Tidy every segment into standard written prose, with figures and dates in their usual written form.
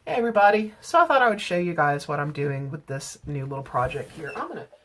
Hey everybody, so I thought I would show you guys what I'm doing with this new little project here.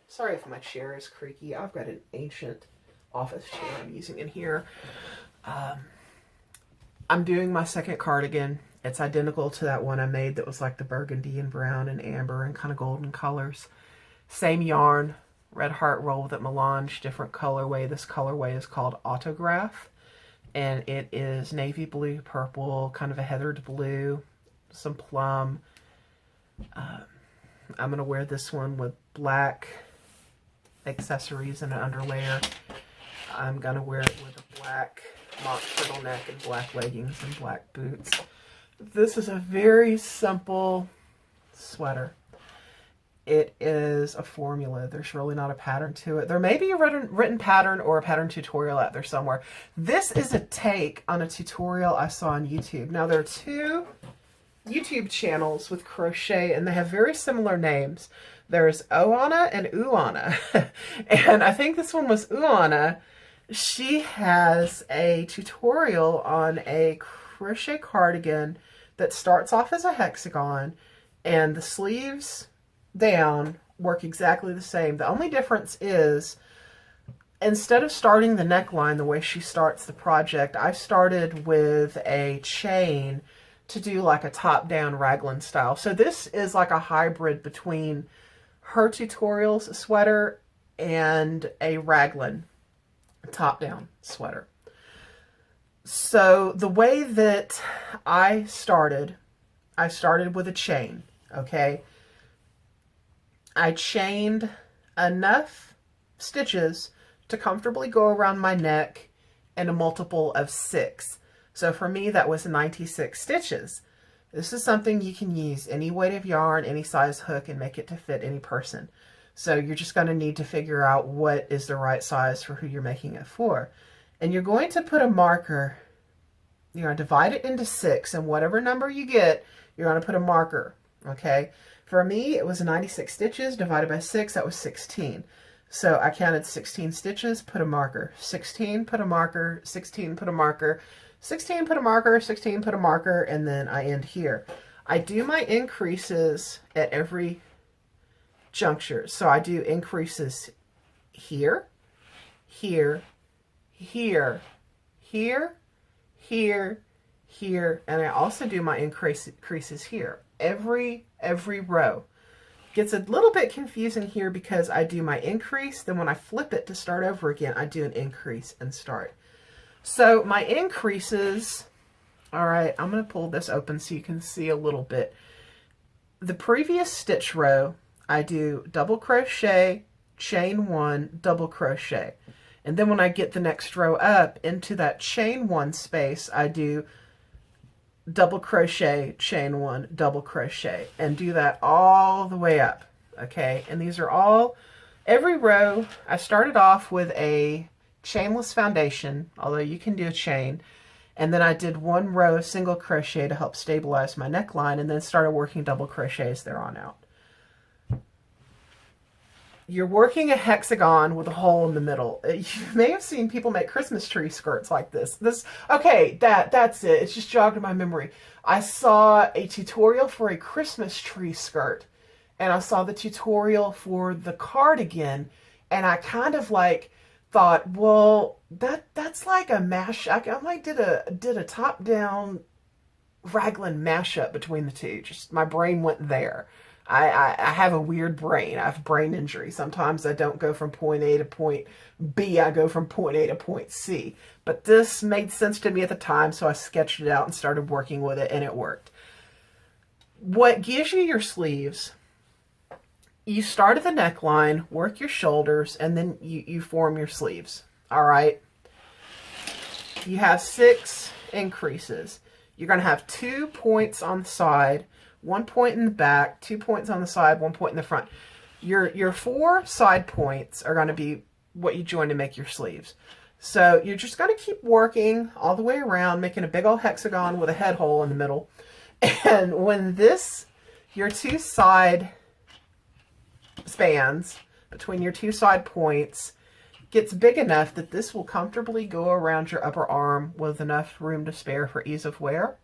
Sorry if my chair is creaky, I've got an ancient office chair I'm using in here. I'm doing my second cardigan. It's identical to that one I made that was like the burgundy and brown and amber and kind of golden colors. Same yarn, red heart roll with it melange, different colorway. This colorway is called Autograph, and it is navy blue, purple, kind of a heathered blue, some plum. I'm going to wear this one with black accessories and an underlayer. I'm going to wear it with a black mock turtleneck and black leggings and black boots. This is a very simple sweater. It is a formula. There's really not a pattern to it. There may be a written pattern or a pattern tutorial out there somewhere. This is a take on a tutorial I saw on YouTube. Now, there are two YouTube channels with crochet, and they have very similar names. There's Oana and Uana. And I think this one was Uana. She has a tutorial on a crochet cardigan that starts off as a hexagon, and the sleeves down work exactly the same. The only difference is, instead of starting the neckline the way she starts the project, I started with a chain to do like a top-down raglan style. So this is like a hybrid between her tutorials sweater and a raglan top-down sweater. So the way that I started with a chain, okay? I chained enough stitches to comfortably go around my neck in a multiple of 6. So for me, that was 96 stitches. This is something you can use any weight of yarn, any size hook, and make it to fit any person. So you're just going to need to figure out what is the right size for who you're making it for. And you're going to put a marker, you're going to divide it into 6, and whatever number you get, you're going to put a marker, okay? For me, it was 96 stitches divided by 6, that was 16. So I counted 16 stitches, put a marker, 16, put a marker, 16, put a marker, 16, put a marker, 16, put a marker, and then I end here. I do my increases at every juncture. So I do increases here, here, here, here, here, here, and I also do my increases here. Every row. Gets a little bit confusing here because I do my increase, then when I flip it to start over again, I do an increase and start. So my increases, all right, I'm going to pull this open so you can see a little bit. The previous stitch row, I do double crochet, chain 1, double crochet. And then when I get the next row up into that chain 1 space, I do double crochet, chain 1, double crochet, and do that all the way up, okay? And these are all, every row, I started off with a chainless foundation, although you can do a chain, and then I did 1 row of single crochet to help stabilize my neckline, and then started working double crochets there on out. You're working a hexagon with a hole in the middle. You may have seen people make Christmas tree skirts like this. Okay, that's it. It's just jogged in my memory. I saw a tutorial for a Christmas tree skirt, and I saw the tutorial for the cardigan, and I kind of like thought, well, that's like a mash. I like did a top-down raglan mashup between the two. Just my brain went there. I have a weird brain. I have brain injury. Sometimes I don't go from point A to point B. I go from point A to point C. But this made sense to me at the time, so I sketched it out and started working with it, and it worked. What gives you your sleeves, you start at the neckline, work your shoulders, and then you form your sleeves. All right? You have 6 increases. You're going to have 2 points on the side, 1 point in the back, 2 points on the side, 1 point in the front. Your 4 side points are going to be what you join to make your sleeves. So you're just going to keep working all the way around, making a big old hexagon with a head hole in the middle. And when your 2 side spans between your 2 side points gets big enough that this will comfortably go around your upper arm with enough room to spare for ease of wear,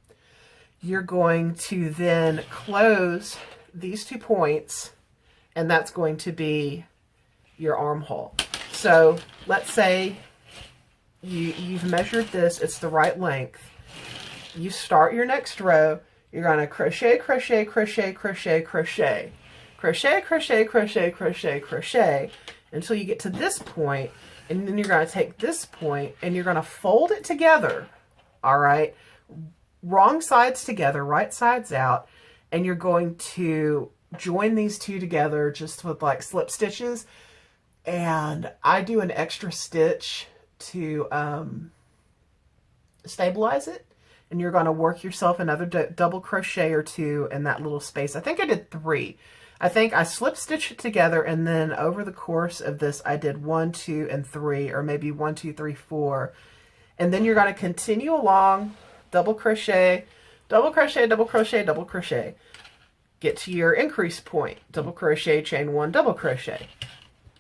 you're going to then close these 2 points, and that's going to be your armhole. So let's say you've measured this, it's the right length. You start your next row, you're going to crochet, crochet, crochet, crochet, crochet, crochet, crochet, crochet, crochet, crochet, until you get to this point, and then you're going to take this point and you're going to fold it together, all right? Wrong sides together, right sides out, and you're going to join these 2 together just with like slip stitches. And I do an extra stitch to stabilize it, and you're going to work yourself another double crochet or 2 in that little space. I think I did 3. I think I slip stitched it together, and then over the course of this I did 1, 2, and 3, or maybe 1, 2, 3, 4. And then you're going to continue along, double crochet, double crochet, double crochet, double crochet. Get to your increase point, double crochet, chain 1, double crochet,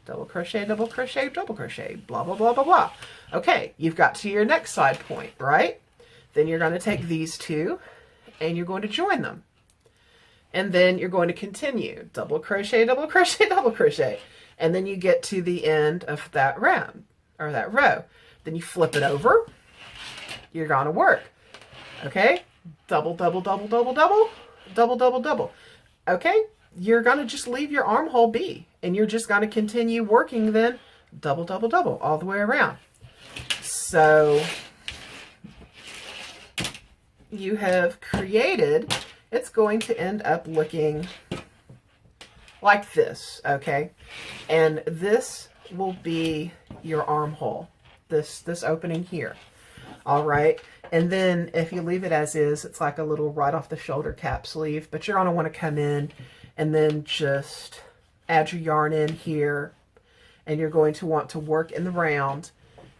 double crochet, double crochet, double crochet, blah, blah, blah, blah, blah. Okay, you've got to your next side point, right? Then you're going to take these 2 and you're going to join them. And then you're going to continue, double crochet, double crochet, double crochet. And then you get to the end of that round, or that row. Then you flip it over, you're going to work. Okay, double, double, double, double, double, double, double, double. Okay, you're going to just leave your armhole be, and you're just going to continue working then double, double, double all the way around. So you have created, it's going to end up looking like this, okay? And this will be your armhole, this opening here. All right, and then if you leave it as is, it's like a little right off the shoulder cap sleeve, but you're going to want to come in and then just add your yarn in here, and you're going to want to work in the round,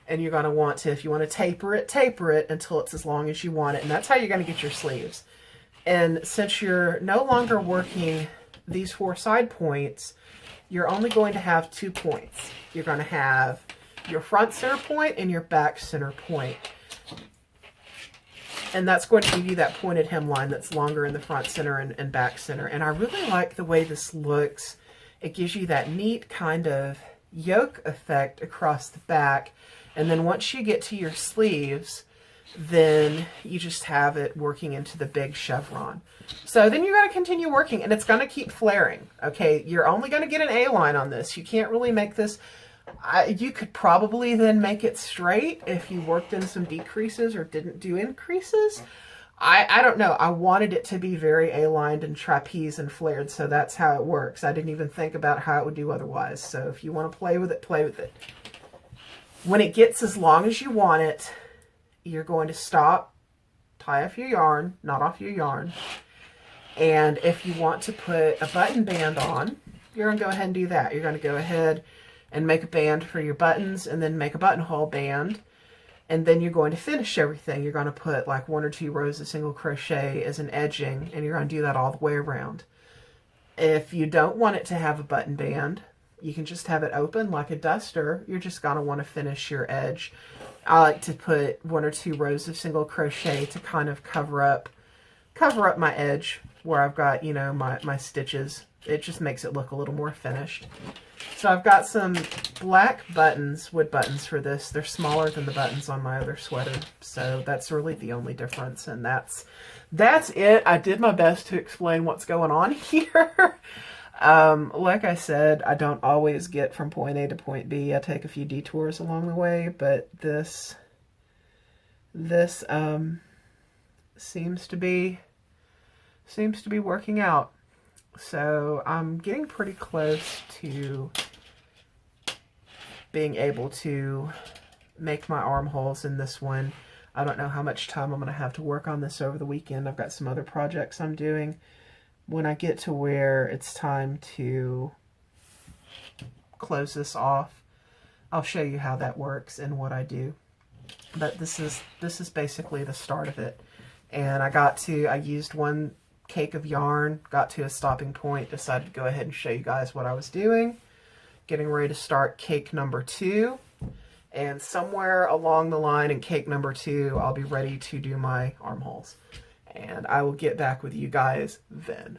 and you're going to want to, if you want to taper it until it's as long as you want it, and that's how you're going to get your sleeves. And since you're no longer working these 4 side points, you're only going to have 2 points. You're going to have your front center point and your back center point. And that's going to give you that pointed hemline that's longer in the front center and back center. And I really like the way this looks. It gives you that neat kind of yoke effect across the back. And then once you get to your sleeves, then you just have it working into the big chevron. So then you're going to continue working, and it's going to keep flaring. Okay, you're only going to get an A-line on this. You can't really make this. You could probably then make it straight if you worked in some decreases or didn't do increases. I don't know. I wanted it to be very A-lined and trapeze and flared, so that's how it works. I didn't even think about how it would do otherwise. So if you want to play with it, play with it. When it gets as long as you want it, you're going to stop, tie off your yarn, knot off your yarn. And if you want to put a button band on, you're going to go ahead and do that. You're going to go ahead and make a band for your buttons, and then make a buttonhole band. And then you're going to finish everything. You're going to put like 1 or 2 rows of single crochet as an edging, and you're going to do that all the way around. If you don't want it to have a button band, you can just have it open like a duster. You're just going to want to finish your edge. I like to put 1 or 2 rows of single crochet to kind of cover up my edge where I've got, you know, my stitches. It just makes it look a little more finished. So I've got some black buttons, wood buttons for this. They're smaller than the buttons on my other sweater. So that's really the only difference. And that's it. I did my best to explain what's going on here. Like I said, I don't always get from point A to point B. I take a few detours along the way, but this seems to be working out. So I'm getting pretty close to being able to make my armholes in this one. I don't know how much time I'm going to have to work on this over the weekend. I've got some other projects I'm doing. When I get to where it's time to close this off, I'll show you how that works and what I do. But this is basically the start of it. And I used 1 cake of yarn, got to a stopping point, decided to go ahead and show you guys what I was doing. Getting ready to start cake number 2. And somewhere along the line in cake number 2, I'll be ready to do my armholes. and I will get back with you guys then.